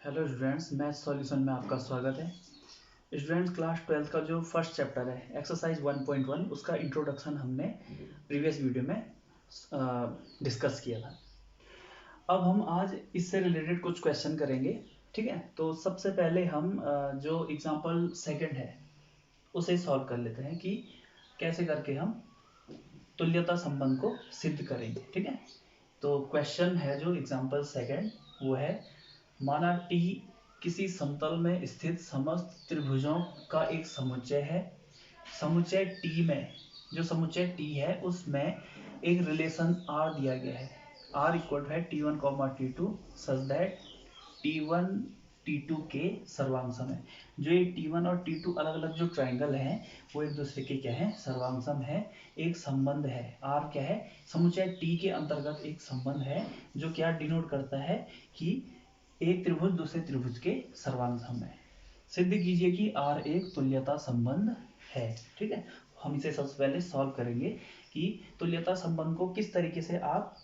Hello students, math solution में आपका स्वागत है। स्टूडेंट्स, क्लास 12th का जो फर्स्ट चैप्टर है एक्सरसाइज 1.1 उसका इंट्रोडक्शन हमने प्रीवियस वीडियो में डिस्कस किया था। अब हम आज इससे रिलेटेड कुछ क्वेश्चन करेंगे। ठीक है, तो सबसे पहले हम जो एग्जांपल सेकंड है उसे सॉल्व कर लेते हैं कि कैसे करके हम तुल्यता संबंध को सिद्ध करेंगे। ठीक है, तो क्वेश्चन है जो एग्जांपल सेकंड वो है, माना टी किसी समतल में स्थित समस्त त्रिभुजों का एक समुच्चय है। समुच्चय टी में जो समुच्चय टी है उसमें एक रिलेशन आर दिया गया है। आर इक्वल है T one comma T two such that T one T two के सर्वांग सम है। जो ये टी1 और टी2 अलग अलग जो ट्राइंगल हैं वो एक दूसरे के क्या है, सर्वांग सम है। एक संबंध है आर क्या है, समुच्चय टी के अंतर्गत एक संबंध है जो क्या डिनोट करता है कि एक त्रिभुज दूसरे त्रिभुज के सर्वांग सम है। सिद्ध कीजिए कि आर एक तुल्यता संबंध है। ठीक है, हम इसे सबसे पहले सॉल्व करेंगे कि तुल्यता संबंध को किस तरीके से आप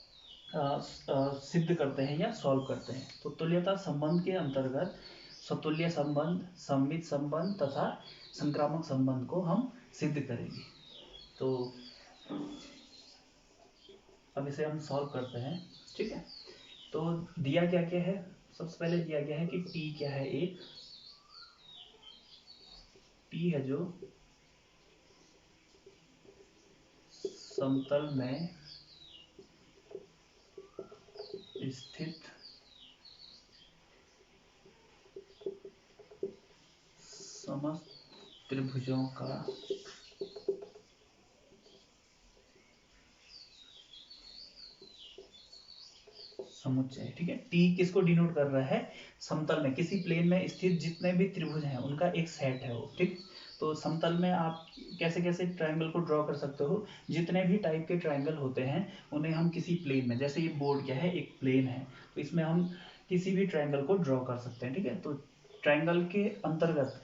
सिद्ध करते हैं या सॉल्व करते हैं। तो तुल्यता संबंध के अंतर्गत स्वतुल्य संबंध, सममित संबंध तथा संक्रामक संबंध को हम सिद्ध करेंगे। तो अब इसे हम सॉल्व करते हैं। ठीक है, तो दिया क्या क्या है, सबसे पहले दिया गया है कि टी क्या है, एक टी है जो समतल में स्थित समस्त त्रिभुजों का समुच्चय। ठीक है, टी किसको डिनोट कर रहा है, समतल में किसी प्लेन में स्थित जितने भी त्रिभुज हैं उनका एक सेट है वो। ठीक, तो समतल में आप कैसे कैसे ट्रायंगल को ड्रॉ कर सकते हो, जितने भी टाइप के ट्रायंगल होते हैं उन्हें हम किसी प्लेन में, जैसे ये बोर्ड क्या है एक प्लेन है, तो इसमें हम किसी भी ट्रायंगल को ड्रॉ कर सकते हैं। ठीक है, तो ट्रायंगल के अंतर्गत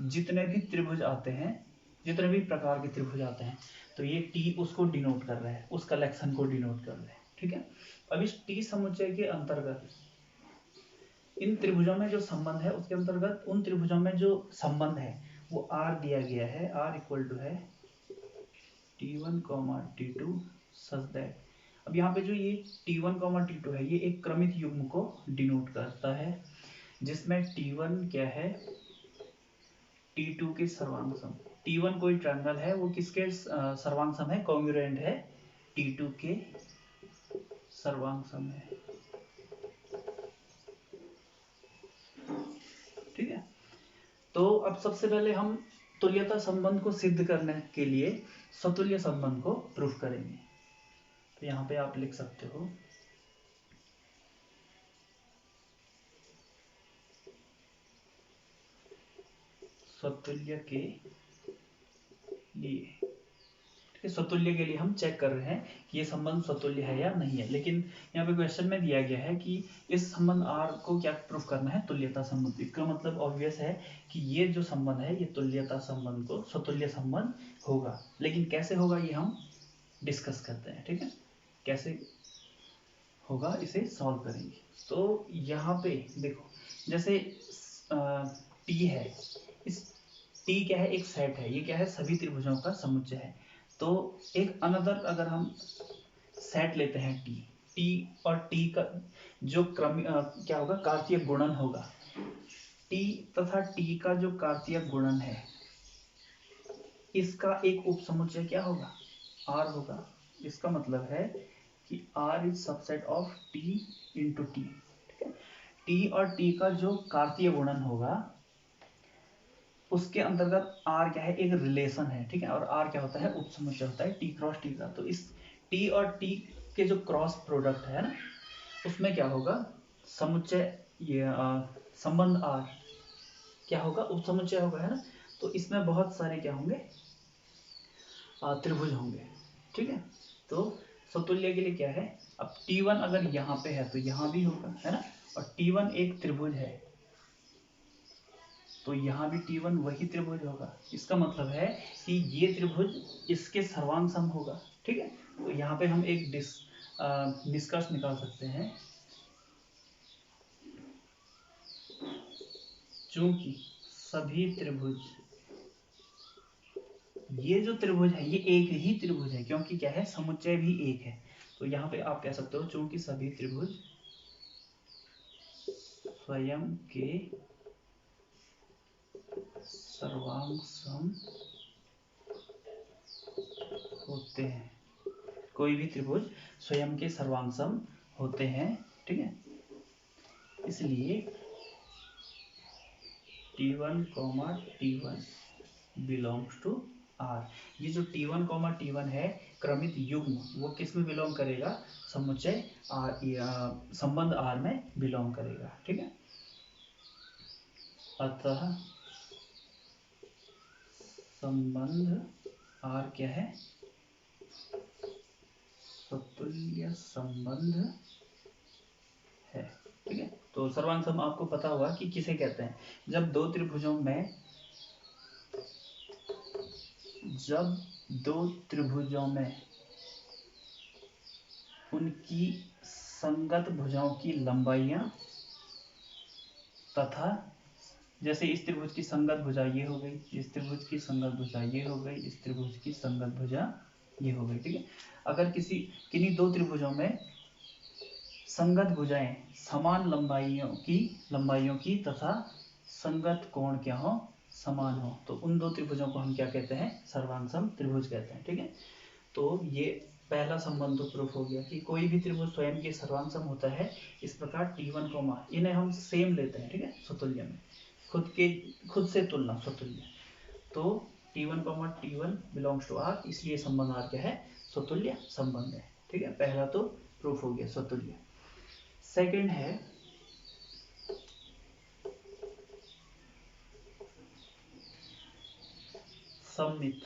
जितने भी त्रिभुज आते हैं, जितने भी प्रकार के त्रिभुज आते हैं, तो ये टी उसको डिनोट कर रहा है, उस कलेक्शन को डिनोट कर रहा है। ठीक है, अब इस टी समुच्चय के अंतर्गत इन त्रिभुजों में जो संबंध है उसके अंतर्गत उन त्रिभुजों में जो संबंध है वो आर दिया गया है। आर इक्वल टू है T one comma T two such that, अब यहाँ पे जो ये टी1 कॉमा टी2 है ये एक क्रमित युग्म को डिनोट करता है जिसमें टी1 क्या है, टी2 के सर्वांग सम। टी1 कोई ट्रायंगल है, वो किसके सर्वांग सम है, कॉन्ग्रुएंट है टी2 के सर्वांग सम है। ठीक है, तो अब सबसे पहले हम तुल्यता संबंध को सिद्ध करने के लिए स्वतुल्य संबंध को प्रूफ करेंगे। तो यहाँ पे आप लिख सकते हो स्वतुल्य के लिए। ठीक है, स्वतुल्य के लिए हम चेक कर रहे हैं कि ये संबंध स्वतुल्य है या नहीं है, लेकिन यहाँ पे क्वेश्चन में दिया गया है कि इस संबंध आर को क्या प्रूफ करना है, तुल्यता संबंध। इसका मतलब ऑब्वियस है कि ये जो संबंध है ये तुल्यता संबंध को स्वतुल्य संबंध होगा, लेकिन कैसे होगा ये हम डिस्कस करते हैं। ठीक है, कैसे होगा इसे सॉल्व करेंगे। तो यहाँ पे देखो, जैसे टी है, इस टी क्या है, एक सेट है, ये क्या है, सभी त्रिभुजों का समुच्चय है। तो एक अनदर अगर हम सेट लेते हैं टी, टी और टी का जो क्रम क्या होगा, कार्तीय गुणन होगा। टी तथा टी का जो कार्तीय गुणन है इसका एक उपसमुच्चय क्या होगा, आर होगा। इसका मतलब है कि R is subset of T into T. ठीक है, T और T का जो कार्तीय गुणन होगा उसके अंतर्गत R क्या है, एक रिलेशन है। ठीक है, और R क्या होता है, उपसमुच्चय होता है T क्रॉस T का। तो इस T और T के जो क्रॉस प्रोडक्ट है ना उसमें क्या होगा, समुच्चय, ये संबंध R क्या होगा, उपसमुच्चय होगा, है ना। तो इसमें बहुत सारे क्या होंगे, त्रिभुज होंगे। ठीक है, तो समतुल्य के लिए क्या है, अब T1 अगर यहाँ पे है तो यहाँ भी होगा, है ना, और T1 एक त्रिभुज है तो यहाँ भी T1 वही त्रिभुज होगा। इसका मतलब है कि ये त्रिभुज इसके सर्वांग सम होगा। ठीक है, तो यहाँ पे हम एक निष्कर्ष निकाल सकते हैं चूंकि सभी त्रिभुज, ये जो त्रिभुज है ये एक ही त्रिभुज है, क्योंकि क्या है, समुच्चय भी एक है। तो यहाँ पे आप कह सकते हो चूंकि सभी त्रिभुज स्वयं के सर्वांग सम होते हैं, कोई भी त्रिभुज स्वयं के सर्वांग सम होते हैं, ठीक है। इसलिए T1, T1 belongs to R। ये जो T1, T1 है क्रमित युग्म, वो किस में बिलोंग करेगा, समुच्चय R, संबंध R में बिलोंग करेगा, ठीक है। अतः संबंध R क्या है, सतुल्य संबंध है, ठीक है। तो सर्वांग सम आपको पता होगा कि किसे कहते हैं, जब दो त्रिभुजों में उनकी संगत भुजाओं की लंबाइयां तथा, जैसे इस त्रिभुज की संगत भुजा ये हो गई, इस त्रिभुज की संगत भुजा ये हो गई, इस त्रिभुज की संगत भुजा ये हो गई, ठीक है। अगर किन्हीं दो त्रिभुजों में संगत भुजाएं समान लंबाइयों की तथा संगत कोण क्या हो, समान हो, तो उन दो त्रिभुजों को हम क्या कहते हैं, सर्वांग सम त्रिभुज कहते हैं, ठीक है। तो ये पहला संबंध तो प्रूफ हो गया कि कोई भी त्रिभुज स्वयं के सर्वांग सम होता है। इस प्रकार T1, इन्हें हम सेम लेते हैं, ठीक है, स्वतुल्य में, खुद से तुलना स्वतुल्य। तो T1, T1 belongs to R, इसलिए संबंध R क्या है, स्वतुल्य संबंध है, ठीक है। पहला तो प्रूफ हो गया स्वतुल्य। सेकंड है सममित।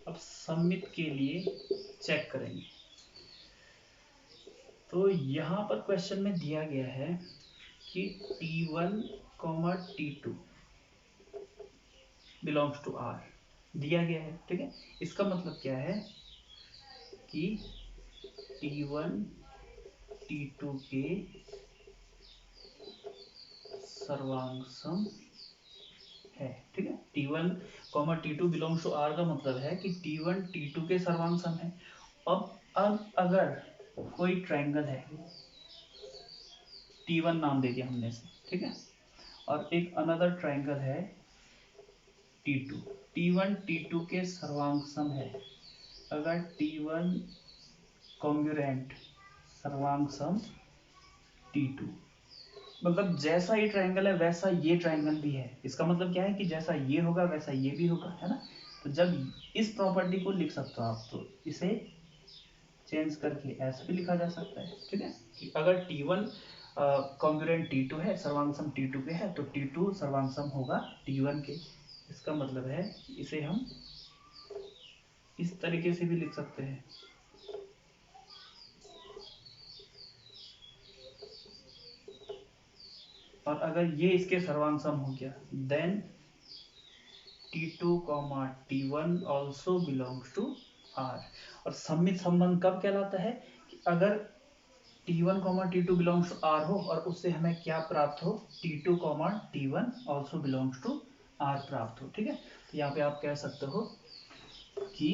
अब सममित के लिए चेक करेंगे। तो यहाँ पर क्वेश्चन में दिया गया है कि T1, T2 belongs to R दिया गया है, ठीक है। इसका मतलब क्या है कि T1, T2 के सर्वांग सम है, ठीक है। T1, T2 belongs to R का मतलब है कि T1, T2 के सर्वांग सम है। अब अगर कोई ट्रायंगल है, T1 नाम दे दिया हमने इसे, ठीक है, और एक अनदर ट्रायंगल है T2, T1, T2 के सर्वांग सम है। अगर T1 कॉन्ग्रुएंट सर्वांग सम T2, मतलब जैसा ये ट्रायंगल है वैसा ये ट्रायंगल भी है। इसका मतलब क्या है कि जैसा ये होगा वैसा ये भी होगा, है ना। तो जब इस प्रॉपर्टी को लिख सकते हो आप, तो इसे चेंज करके ऐसा भी लिखा जा सकता है, ठीक है, कि अगर T1 कॉन्ग्रुएंट T2 है, सर्वांग सम T2 के है, तो T2 सर्वांग सम होगा T1 के। इसका मतलब है इसे हम इस तरीके से भी लिख सकते हैं, और अगर ये इसके सर्वांग सम हो गया, then T2, T1 also belongs to R। और सममित संबंध कब कहलाता है कि अगर T1, T2 belongs to R हो और उससे हमें क्या प्राप्त हो, T2, T1 also belongs to R प्राप्त हो, ठीक है। तो यहाँ पे आप कह सकते हो कि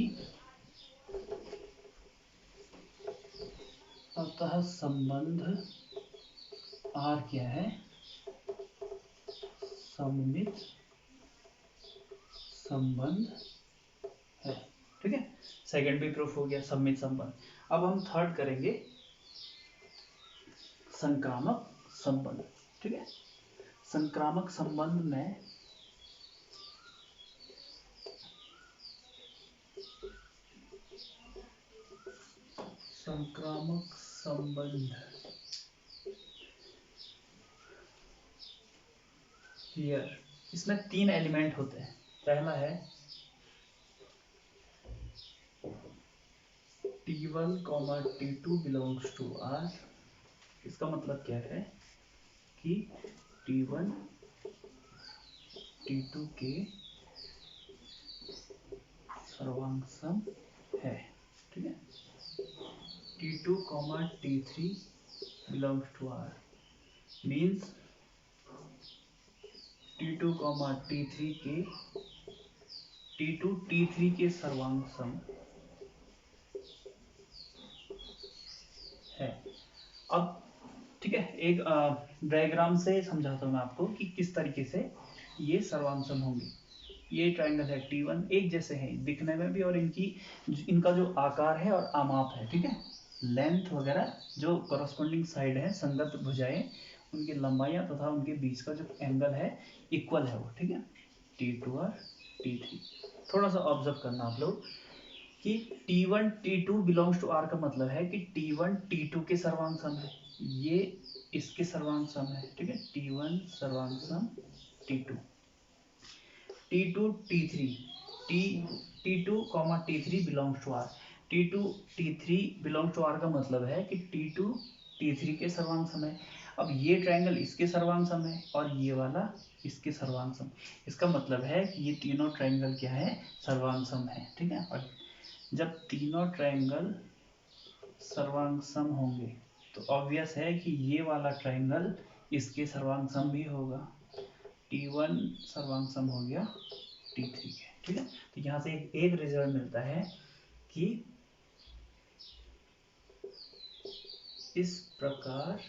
अतः संबंध R क्या है, सममित संबंध है, ठीक है। सेकंड भी प्रूफ हो गया, सममित संबंध। अब हम थर्ड करेंगे संक्रामक संबंध, ठीक है। संक्रामक संबंध में संक्रामक संबंध हियर, इसमें 3 एलिमेंट होते हैं। पहला है T1, T2 belongs to R। इसका मतलब क्या है कि T1, T2 के सर्वांग सम है, ठीक है। T2, T3 belongs to R। Means T2, T3 के T2 T3 के सर्वांग सम है। अब ठीक है, एक डायग्राम से समझाता हूँ मैं आपको कि किस तरीके से ये सर्वांग सम होंगे। ये ट्रायंगल है T1, एक जैसे हैं दिखने में भी और इनका जो आकार है और आमाप है, ठीक है, लेंथ वगैरह जो कॉरस्पॉन्डिंग साइड है, संगत भुजाएं, उनकी लंबाइयाँ तथा उनके बीच का जो एंगल है इक्वल है वो, ठीक है, T2 और T3। थोड़ा सा ऑब्जर्व करना आप लोग कि T1 T2 belongs to R का मतलब है कि T1 T2 के सर्वांग सम है, ये इसके सर्वांग सम है, ठीक है, T1 सर्वांग सम T2, T2 T3 T2, T3 belongs to R। T2 T3 belongs to R का मतलब है कि T2 T3 के सर्वांग सम है। अब ये ट्रायंगल इसके सर्वांग सम है और ये वाला इसके सर्वांग सम, इसका मतलब है कि ये तीनों ट्रायंगल क्या है, सर्वांग सम है, ठीक है। और जब तीनों ट्रायंगल सर्वांग सम होंगे तो ऑब्वियस है कि ये वाला ट्रायंगल इसके सर्वांग सम भी होगा। T1 सर्वांग सम हो गया T3 के, ठीक है। तो यहाँ से एक रिजल्ट मिलता है कि इस प्रकार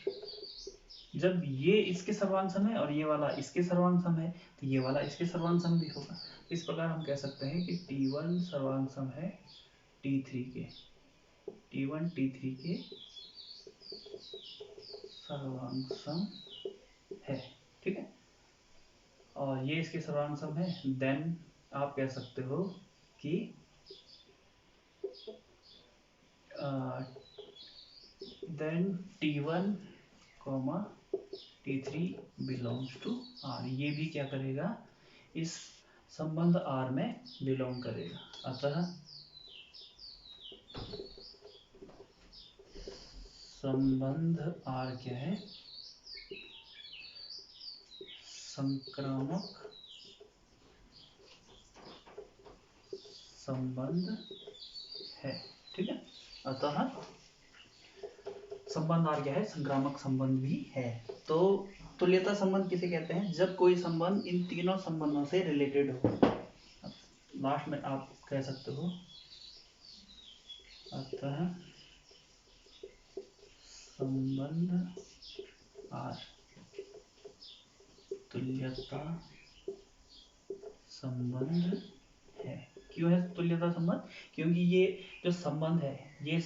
जब ये इसके सर्वांग सम है और ये वाला इसके सर्वांग सम है तो ये वाला इसके सर्वांग सम भी होगा। इस प्रकार हम कह सकते हैं कि T1 सर्वांग सम है T3 के, T1 T3 के सर्वांग सम है, ठीक है, और ये इसके सर्वांग सम है। देन आप कह सकते हो कि then T1, T3 belongs to R। ये भी क्या करेगा, इस संबंध R में बिलोंग करेगा। अतः संबंध R क्या है, संक्रामक संबंध है, ठीक है। अतः संबंध R क्या है, संक्रामक संबंध भी है। तो तुल्यता संबंध किसे कहते हैं, जब कोई संबंध इन तीनों संबंधों से रिलेटेड हो। लास्ट में आप कह सकते हो अतः संबंध R तुल्यता संबंध है। क्यों है तुल्यता संबंध, क्योंकि ये जो संबंध है ये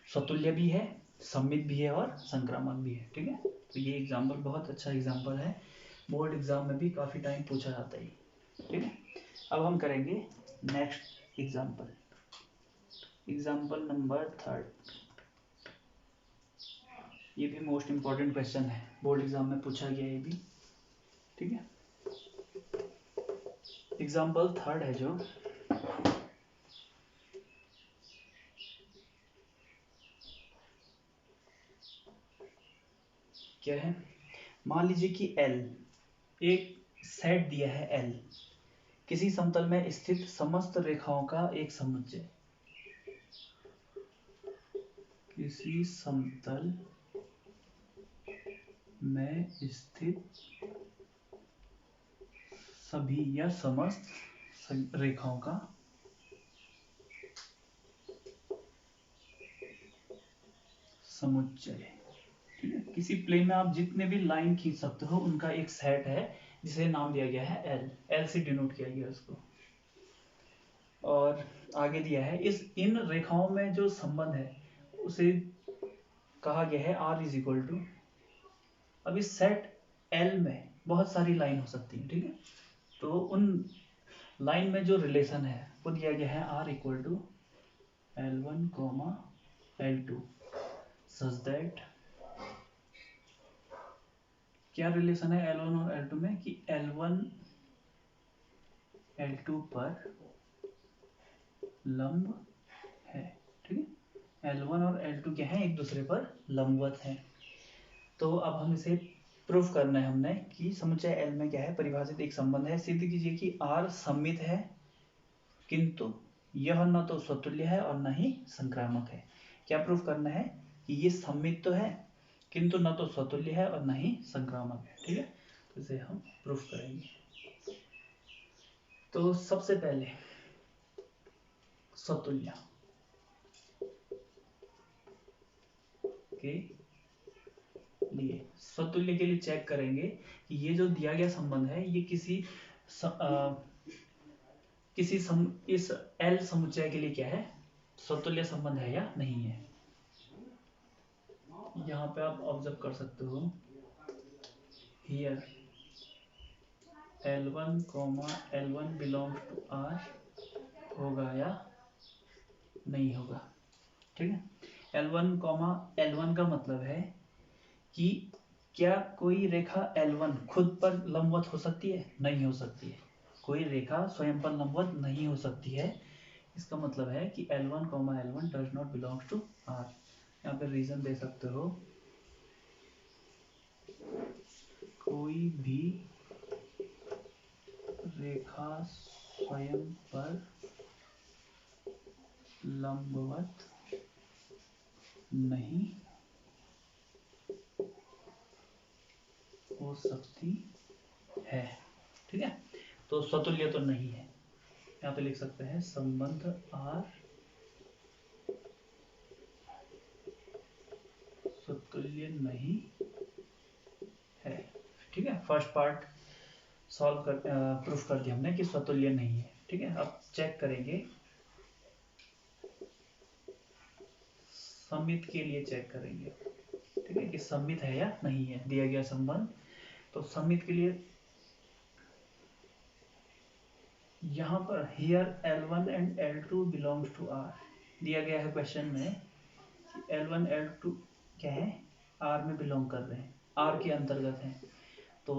स्वतुल्य भी है, सममित भी है और संक्रामक भी है, ठीक है। तो ये एग्जाम्पल बहुत अच्छा एग्जाम्पल है, बोर्ड एग्जाम में भी काफी टाइम पूछा जाता है, ठीक है। अब हम करेंगे नेक्स्ट एग्जाम्पल, एग्जाम्पल नंबर 3। ये भी मोस्ट इंपॉर्टेंट क्वेश्चन है, बोर्ड एग्जाम में पूछा गया ये भी, ठीक है। एग्जाम्पल 3 है जो क्या है, मान लीजिए कि L एक सेट दिया है L, किसी समतल में स्थित समस्त रेखाओं का एक समुच्चय, किसी समतल में स्थित सभी या समस्त रेखाओं का समुच्चय, ठीक है। किसी प्लेन में आप जितने भी लाइन खींच सकते हो उनका एक सेट है जिसे नाम दिया गया है L से डिनोट किया गया उसको। और आगे दिया है इन रेखाओं में जो संबंध है उसे कहा गया है R इज इक्वल टू। अब इस सेट L में बहुत सारी लाइन हो सकती है, ठीक है। तो उन लाइन में जो रिलेशन है वो दिया गया है R equal to L1, L2 such that, क्या रिलेशन है L1 और L2 में कि L1 L2 पर लंब है, ठीक है। L1 और L2 क्या है, एक दूसरे पर लंबवत है। तो अब हम इसे प्रूफ करना है हमने कि समुच्चय L में क्या है, परिभाषित एक संबंध है। सिद्ध कीजिए कि R सममित है किंतु यह न तो स्वतुल्य है और न ही संक्रामक है। क्या प्रूफ करना है कि ये सममित तो है किंतु न तो स्वतुल्य है और न ही संक्रामक है। ठीक है, तो इसे हम प्रूफ करेंगे। तो सबसे पहले स्वतुल्य के लिए, स्वतुल्य के लिए चेक करेंगे कि ये जो दिया गया संबंध है ये इस एल समुच्चय के लिए क्या है, स्वतुल्य संबंध है या नहीं है। यहाँ पे आप ऑब्जर्व कर सकते हो, here L1, L1 belongs to R होगा या नहीं होगा। ठीक है, L1, L1 का मतलब है कि क्या कोई रेखा L1 खुद पर लंबवत हो सकती है, नहीं हो सकती है। कोई रेखा स्वयं पर लंबवत नहीं हो सकती है। इसका मतलब है कि L1, L1 does not belongs to R। यहाँ पे रीजन दे सकते हो, कोई भी रेखा स्वयं पर लंबवत नहीं हो सकती है। ठीक है, तो स्वतुल्य तो नहीं है। यहाँ पे लिख सकते हैं संबंध R स्वतुल्य नहीं है। ठीक है, फर्स्ट पार्ट सॉल्व कर प्रूफ कर दिया हमने कि स्वतुल्य नहीं है। ठीक है, अब चेक करेंगे सममित के लिए, चेक करेंगे ठीक है कि सममित है या नहीं है दिया गया संबंध। तो सममित के लिए यहाँ पर here L1 and L2 belongs to R दिया गया है क्वेश्चन में कि L1 L2 क्या है, R में बिलोंग कर रहे हैं, R के अंतर्गत हैं। तो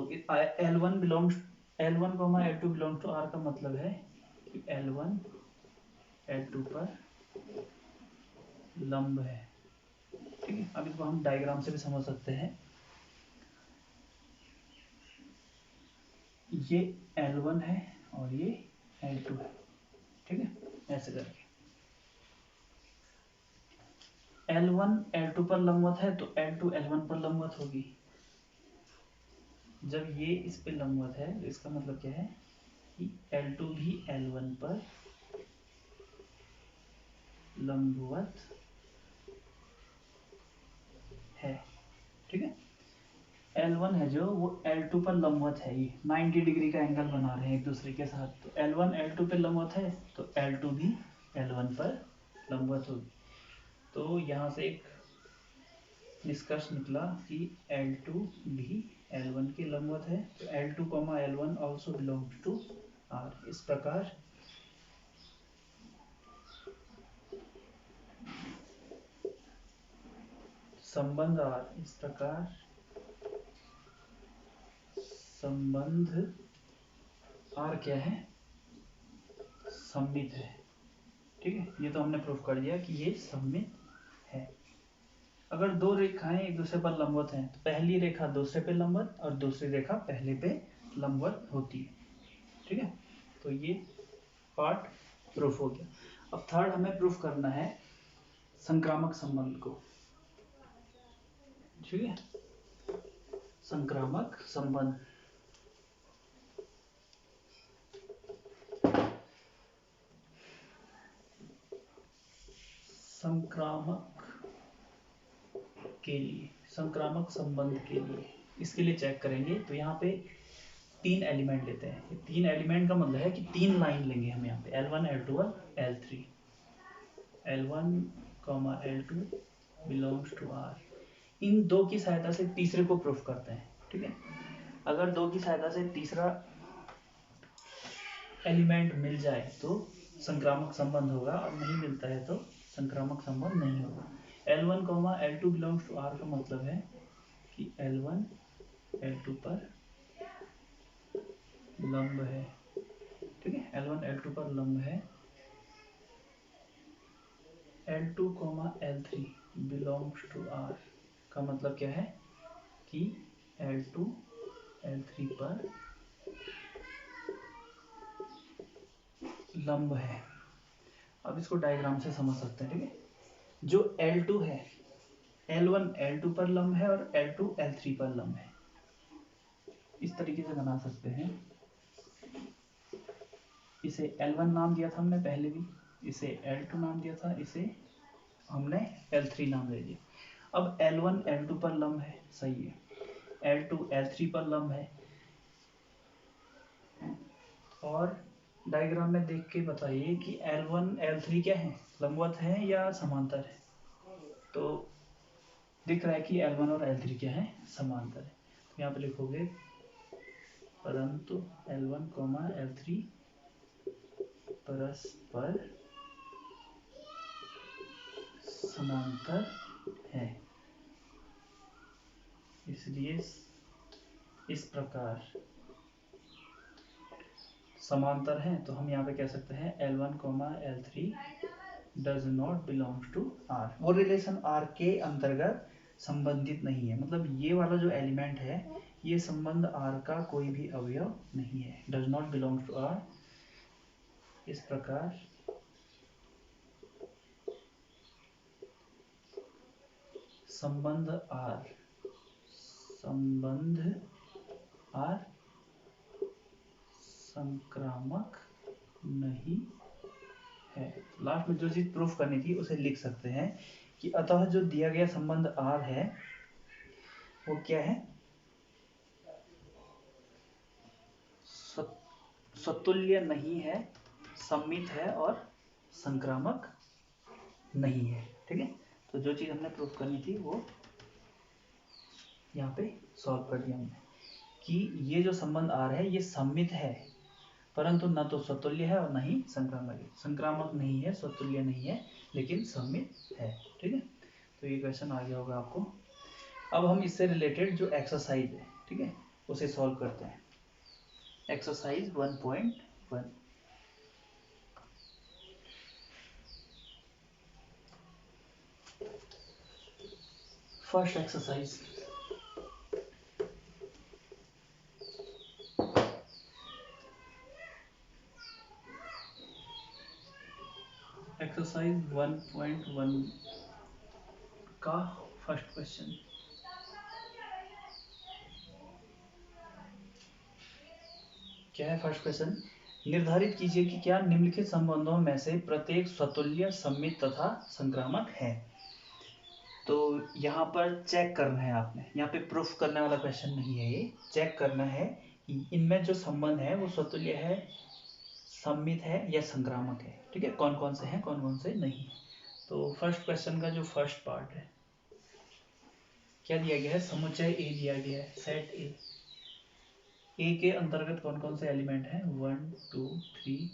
L1 belongs L1, L2 belongs to R का मतलब है कि L1 L2 पर लंब है। ठीक है, अब इसको हम डायग्राम से भी समझ सकते हैं। ये L1 है और ये L2 है। ठीक है, ऐसे करके L1 L2 पर लंबवत है तो L2 L1 पर लंबवत होगी। जब ये इस पे लंबवत है तो इसका मतलब क्या है कि L2 भी L1 पर लंबवत है। ठीक है, L1 है जो वो L2 पर लंबवत है, ये 90 डिग्री का एंगल बना रहे हैं एक दूसरे के साथ। तो L1 L2 पे लंबवत है तो L2 भी L1 पर लंबवत होगी। तो यहाँ से एक निष्कर्ष निकला कि L2 भी L1 के लंबवत है। तो L2, L1 also belongs to R। इस प्रकार संबंध R, इस प्रकार संबंध R क्या है, सममित है। ठीक है, ये तो हमने प्रूफ कर दिया कि ये सममित है। अगर दो रेखाएं एक दूसरे पर लंबवत हैं तो पहली रेखा दूसरे पे लंबवत और दूसरी रेखा पहले पे लंबवत होती है। ठीक है, तो ये पार्ट प्रूफ हो गया। अब थर्ड हमें प्रूफ करना है संक्रामक संबंध को। ठीक है, संक्रामक संबंध। संक्रामक के लिए, संक्रामक संबंध के लिए, इसके लिए चेक करेंगे तो यहाँ पे 3 एलिमेंट लेते हैं। 3 एलिमेंट का मतलब है कि 3 लाइन लेंगे हम यहाँ पे L1, L2 और L3। L1, L2 belongs to R। इन दो की सहायता से तीसरे को प्रूफ करते हैं। ठीक है, अगर दो की सहायता से तीसरा एलिमेंट मिल जाए तो संक्रामक संबंध होगा, और नहीं मिलता है तो संक्रामक संबंध नहीं होगा। L1, L2 belongs to R का मतलब है कि L1 L2 पर लंब है। ठीक है, L1 L2 पर लंब है। L2, L3 belongs to R का मतलब क्या है कि L2 L3 पर लंब है। अब इसको डायग्राम से समझ सकते हैं। ठीक है, जो L2 है L1 L2 पर लंब है और L2 L3 पर लंब है। इस तरीके से बना सकते हैं। इसे L1 नाम दिया था हमने पहले भी, इसे L2 नाम दिया था, इसे हमने L3 नाम दे दिया। अब L1 L2 पर लंब है, सही है, L2 L3 पर लंब है। और डायग्राम में देख के बताइए कि L1 L3 क्या है, लंबवत है या समांतर है। तो दिख रहा है कि L1 और L3 क्या है, समांतर है। तो यहाँ पे लिखोगे परंतु L1, L3 परस्पर समांतर है, इसलिए इस प्रकार समांतर है। तो हम यहाँ पे कह सकते हैं L1, L3 does not belongs to R। वो रिलेशन R के अंतर्गत संबंधित नहीं है, मतलब ये वाला जो एलिमेंट है ये संबंध R का कोई भी अवयव नहीं है। Does not belongs to R, इस प्रकार संबंध R संक्रामक नहीं है। लास्ट में जो चीज प्रूफ करनी थी उसे लिख सकते हैं कि अतः जो दिया गया संबंध R है वो क्या है, सतुल्य नहीं है, सममित है और संक्रामक नहीं है। ठीक है, तो जो चीज हमने प्रूफ करनी थी वो यहाँ पे सॉल्व कर दिया हमने कि ये जो संबंध R है ये सममित है, परंतु न तो सतुल्य है और न ही संक्रामक है। संक्रामक नहीं है, सतुल्य नहीं है, लेकिन सममित है। ठीक है, तो ये क्वेश्चन आ गया होगा आपको। अब हम इससे रिलेटेड जो एक्सरसाइज है, ठीक है, उसे सॉल्व करते हैं। एक्सरसाइज 1.1। फर्स्ट एक्सरसाइज, एक्सरसाइज 1.1 का फर्स्ट क्वेश्चन। क्या है फर्स्ट क्वेश्चन, निर्धारित कीजिए कि क्या निम्नलिखित संबंधों में से प्रत्येक स्वतुल्य, सममित तथा संक्रामक है। तो यहाँ पर चेक करना है आपने, यहाँ पे प्रूफ करने वाला क्वेश्चन नहीं है, ये चेक करना है कि इनमें जो संबंध है वो स्वतुल्य है, सममित है या संक्रामक है। ठीक है, कौन कौन से हैं, कौन कौन से नहीं। तो फर्स्ट क्वेश्चन का जो फर्स्ट पार्ट है, क्या दिया गया है, समुच्चय ए दिया गया है, सेट ए के अंतर्गत कौन कौन से एलिमेंट हैं, 1 2 3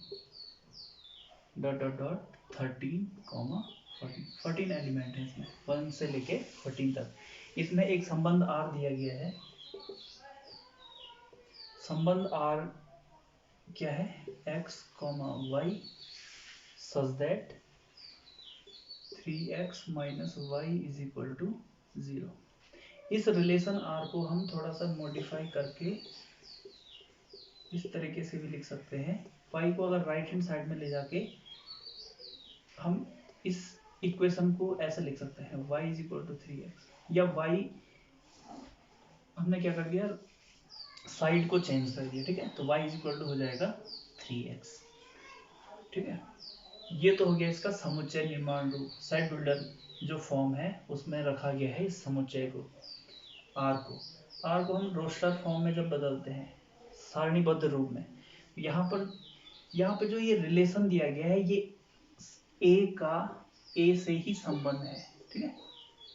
डॉट डॉट डॉट 13, 14 एलिमेंट है इसमें, 1 से लेके 14 तक। इसमें एक संबंध R दिया गया है। संबंध R क्या है, x, y such that 3x minus y is equal to 0। इस रिलेशन R को हम थोड़ा सा मॉडिफाई करके इस तरीके से भी लिख सकते हैं। y को अगर राइट हैंड साइड में ले जाके हम इस इक्वेशन को ऐसे लिख सकते हैं, y is equal to 3x, या y हमने क्या कर दिया, साइड को चेंज कर दिया। ठीक है, तो y is equal to हो जाएगा 3x। ठीक है, ये तो हो गया इसका समुच्चय निर्माण रूप, सेट बिल्डर जो फॉर्म है उसमें रखा गया है इस समुच्चय को, R को हम रोस्टर फॉर्म में जब बदलते हैं सारणीबद्ध रूप में, यहाँ पे जो ये रिलेशन दिया गया है ये A से ही संबंध है। ठीक है,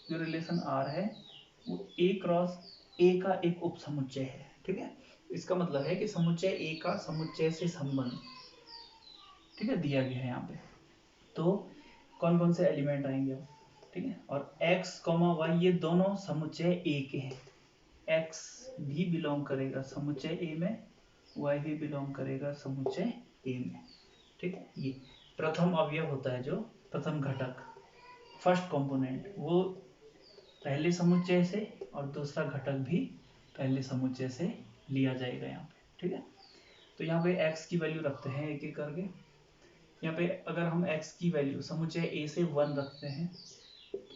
जो रिलेशन R है वो A क्रॉस A का एक उप समुच्चय है। ठीक है, इसका मतलब है कि समुच्चय A का समुच्चय से संबंध, ठीक है, दिया गया है यहाँ पे। तो कौन कौन से एलिमेंट आएंगे, ठीक है, और x, y ये दोनों समुच्चय A के हैं। x भी बिलोंग करेगा समुच्चय A में, y भी बिलोंग करेगा समुच्चय A में। ठीक है, ये प्रथम अवयव होता है, जो प्रथम घटक, फर्स्ट कंपोनेंट, वो पहले समुच्चय से और दूसरा घटक भी पहले समुच्चय से लिया जाएगा यहाँ पे। ठीक है, तो यहाँ पे x की वैल्यू रखते हैं एक एक करके। यहाँ पे अगर हम x की वैल्यू समुच्चय A से 1 रखते हैं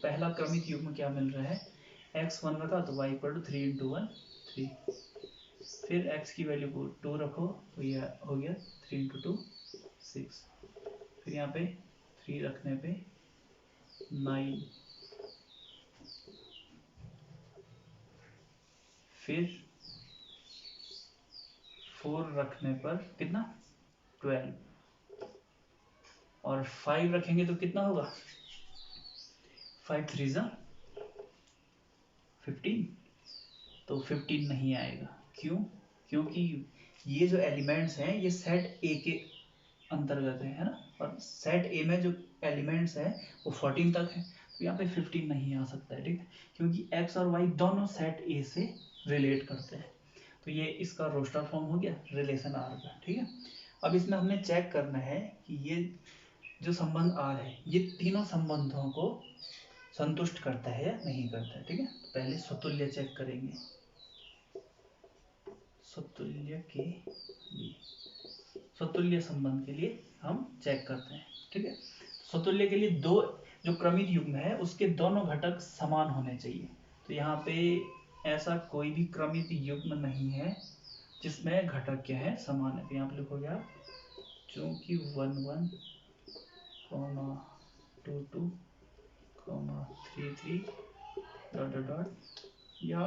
पहला क्रमिक युग्म क्या मिल रहा है, x 1 रखा तो y इक्वल टू 3 इंटू 1 3, फिर x की वैल्यू को 2 रखो तो ये हो गया 3 इंटू 2 6, फिर यहाँ पे 3 रखने पे 9, फिर 4 रखने पर कितना 12, और 5 रखेंगे तो कितना होगा, 5 3 जा 15, तो 15 नहीं आएगा। क्यों, क्योंकि ये जो एलिमेंट्स हैं ये सेट ए के अंतर्गत है ना, और सेट ए में जो एलिमेंट्स हैं वो 14 तक है, तो यहाँ पे 15 नहीं आ सकता है, ठीक है, क्योंकि x और y दोनों सेट ए से रिलेट करते हैं। तो ये इसका रोस्टर फॉर्म हो गया रिलेशन आर का, ठीक है। अब इसमें हमने चेक करना है कि ये जो संबंध आर है ये तीनों संबंधों को संतुष्ट करता है या नहीं करता है, ठीक है। तो पहले स्वतुल्य चेक करेंगे, स्वतुल्य के लिए, स्वतुल्य संबंध के लिए हम चेक करते हैं, ठीक है। स्वतुल्य के लिए दो जो क्रमिक युग्म है उसके दोनों घटक समान होने चाहिए। तो यहाँ पे ऐसा कोई भी क्रमिक युग्म नहीं है जिसमें घटक क्या है समान है, तो यहाँ पे लिखोगे आप चूंकि 1 1 2 2 3 3 डॉट डॉट डॉट या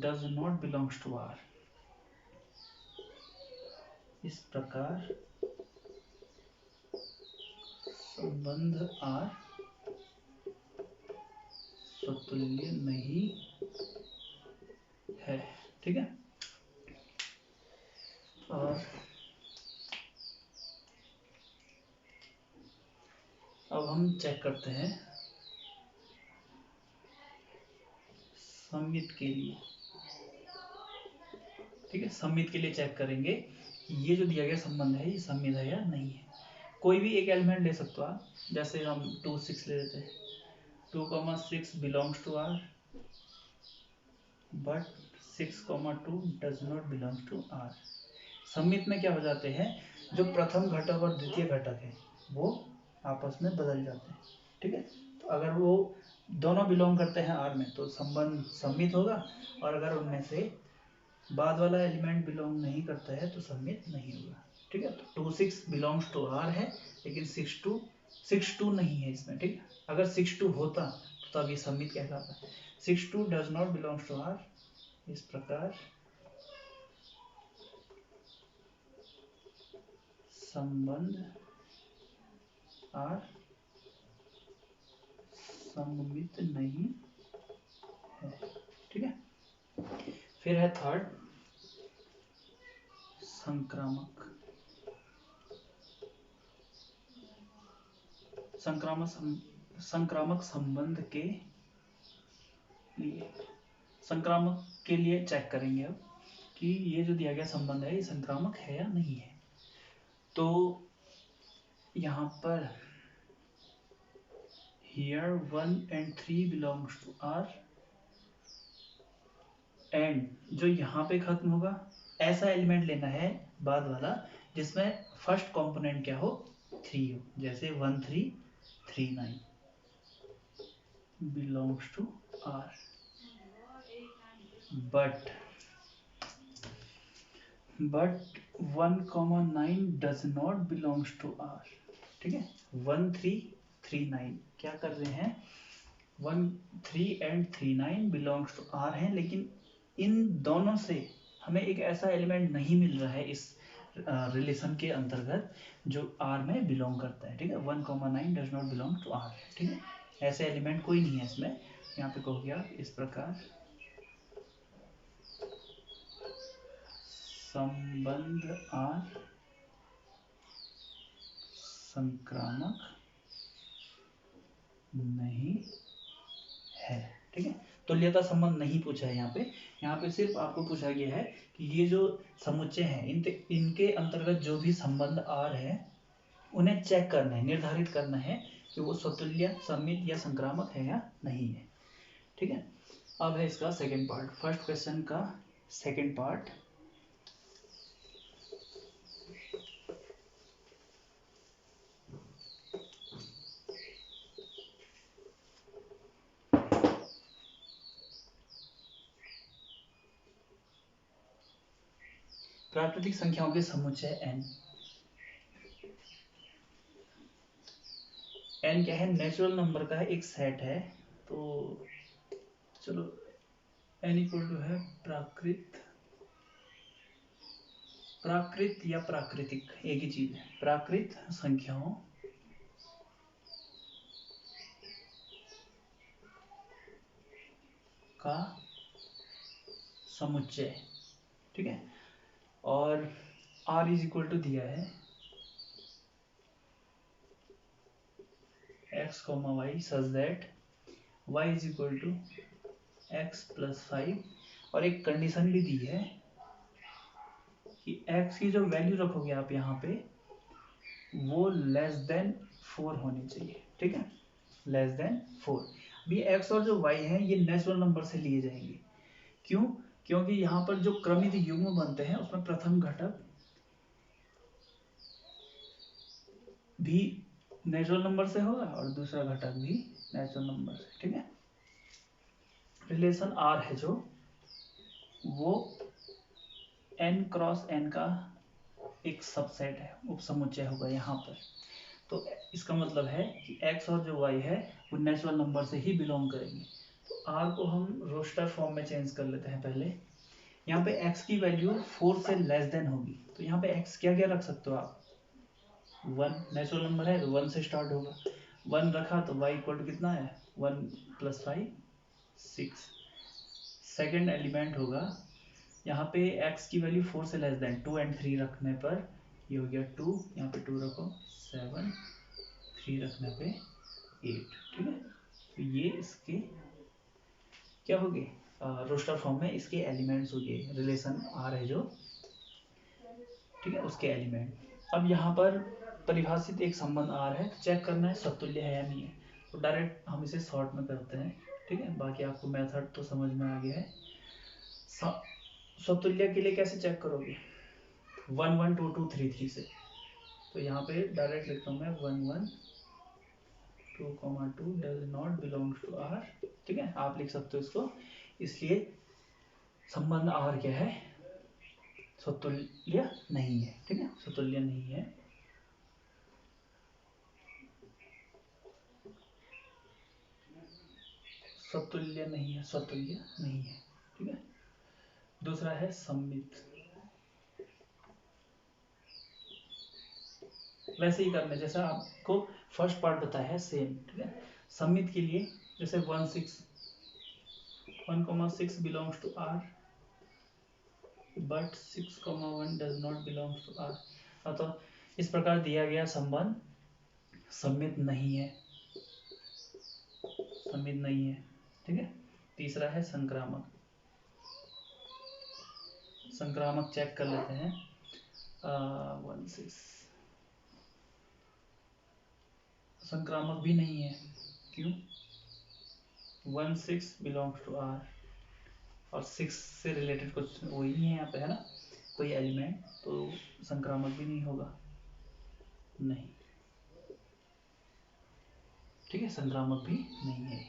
does not belongs to R, इस प्रकार संबंध R स्वतुल्य नहीं है, ठीक है। और अब हम चेक करते हैं सममित के लिए, ठीक है। सममित के लिए चेक करेंगे कि ये जो दिया गया संबंध है ये सममित है या नहीं है। कोई भी एक एलिमेंट ले सकते हो आप, जैसे हम 2 6 ले लेते हैं, 2 6 belongs to R but 6 2 does not belongs to R. सममित में क्या हो जाते हैं, जो प्रथम घटक और द्वितीय घटक है वो आपस में बदल जाते हैं, ठीक है। तो अगर वो दोनों बिलोंग करते हैं आर में तो संबंध सममित होगा, और अगर उनमें से बाद वाला एलिमेंट बिलोंग नहीं करता है तो सममित नहीं होगा, ठीक है। तो 2 6 बिलोंग्स टू आर है, लेकिन 6 2 नहीं है इसमें, ठीक है। अगर 6 2 होता तो तब ये सममित कहलाता है। 6 2 does not belongs to R, इस प्रकार संबंध आर सममित नहीं है, ठीक है। फिर है थर्ड संक्रामक, संक्रामक संबंध के लिए, संक्रामक के लिए चेक करेंगे अब कि ये जो दिया गया संबंध है ये संक्रामक है या नहीं है। तो यहाँ पर here 1 and 3 belongs to R, and जो यहाँ पे खत्म होगा ऐसा एलिमेंट लेना है बाद वाला जिसमें फर्स्ट कंपोनेंट क्या हो 3 हो, जैसे 1 3 3 9 belongs to R, but 1 does not belongs to R, ठीक है। 1 3 3 9 क्या कर रहे हैं, 1 3 and 3 9 belongs to R है, लेकिन इन दोनों से हमें एक ऐसा एलिमेंट नहीं मिल रहा है इस रिलेशन के अंतर्गत जो R में बिलोंग करता है, ठीक है। 1 9 does not belong to R, ठीक है। ऐसे एलिमेंट कोई नहीं है इसमें, यहाँ पे कहोगे आप इस प्रकार संबंध R संक्रामक नहीं है, ठीक है। तुल्यता संबंध नहीं पूछा है यहाँ पे सिर्फ आपको पूछा गया है कि ये जो समुच्चय हैं इनके अंतर्गत जो भी संबंध आर है उन्हें चेक करना है, निर्धारित करना है कि वो स्वतुल्य सममित या संक्रामक है या नहीं है, ठीक है। अब है इसका सेकंड पार्ट, फर्स्ट क्वेश्चन का सेकंड पार्ट। प्राकृतिक संख्याओं के समुच्चय n। n क्या है? नेचुरल नंबर का एक सेट है। तो चलो n इक्वल टू है प्राकृत या प्राकृतिक, एक ही चीज है। प्राकृत संख्याओं का समुच्चय, ठीक है। और r इज इक्वल टू दिया है x, y such that y is equal to x plus 5, और एक कंडीशन भी दी है कि x की जो वैल्यू रखोगे आप यहाँ पे वो लेस देन 4 होनी चाहिए, ठीक है, लेस देन 4। अभी x और जो y है ये नेचुरल नंबर से लिए जाएंगे। क्यों? क्योंकि यहाँ पर जो क्रमित युग्म बनते हैं उसमें प्रथम घटक भी नेचुरल नंबर से होगा और दूसरा घटक भी नेचुरल नंबर से, ठीक है। रिलेशन r है जो वो n क्रॉस n का एक सबसेट है, उपसमुच्चय होगा यहाँ पर। तो इसका मतलब है कि x और जो y है वो नेचुरल नंबर से ही बिलोंग करेंगे। तो r को हम रोस्टर फॉर्म में चेंज कर लेते हैं पहले। यहाँ पे x की वैल्यू 4 से लेस देन होगी, तो यहाँ पे x क्या क्या रख सकते हो आप? 1 नेचुरल नंबर है तो 1 से स्टार्ट होगा। 1 रखा तो y इक्वल टू कितना है? 1 प्लस 5 6। सेकेंड एलिमेंट होगा यहाँ पे x की वैल्यू 4 से लेस देन, 2 एंड 3 रखने पर ये हो गया 2, यहाँ पे 2 रखो 7, 3 रखने पे 8, ठीक है। तो ये इसके क्या हो गए? रोस्टर फॉर्म में इसके एलिमेंट्स हो गए। रिलेशन r है जो, ठीक है, उसके एलिमेंट। अब यहाँ पर परिभाषित एक संबंध r है, चेक करना है समतुल्य है या नहीं है। तो डायरेक्ट हम इसे शॉर्ट में करते हैं, ठीक है। बाकी आपको मेथड तो समझ में आ गया है। समतुल्य के लिए कैसे चेक करोगे? 1 1 2 2 3 3 से। तो यहाँ पे डायरेक्ट लिखता हूँ मैं 1 1 2 2 does not belongs to r, ठीक है। आप लिख सकते हो इसको। इसलिए संबंध r क्या है? समतुल्य नहीं है, ठीक है, समतुल्य नहीं है। समतुल्य नहीं है, समतुल्य नहीं है, ठीक है। दूसरा है सममित। वैसे ही करना जैसा आपको फर्स्ट पार्ट बताया है, सेम, ठीक है। सममित के लिए जैसे 1 6 belongs to r but 6 1 does not belongs to r। तो इस प्रकार दिया गया संबंध सममित नहीं है, सममित नहीं है, ठीक है। तीसरा है संक्रामक। संक्रामक चेक कर लेते हैं। 1 6 संक्रामक भी नहीं है। क्यों? 1 6 बिलोंग्स टू r और 6 से रिलेटेड कुछ वही है यहाँ पे, है ना, कोई एलिमेंट, तो संक्रामक भी नहीं होगा, नहीं, ठीक है, संक्रामक भी नहीं है।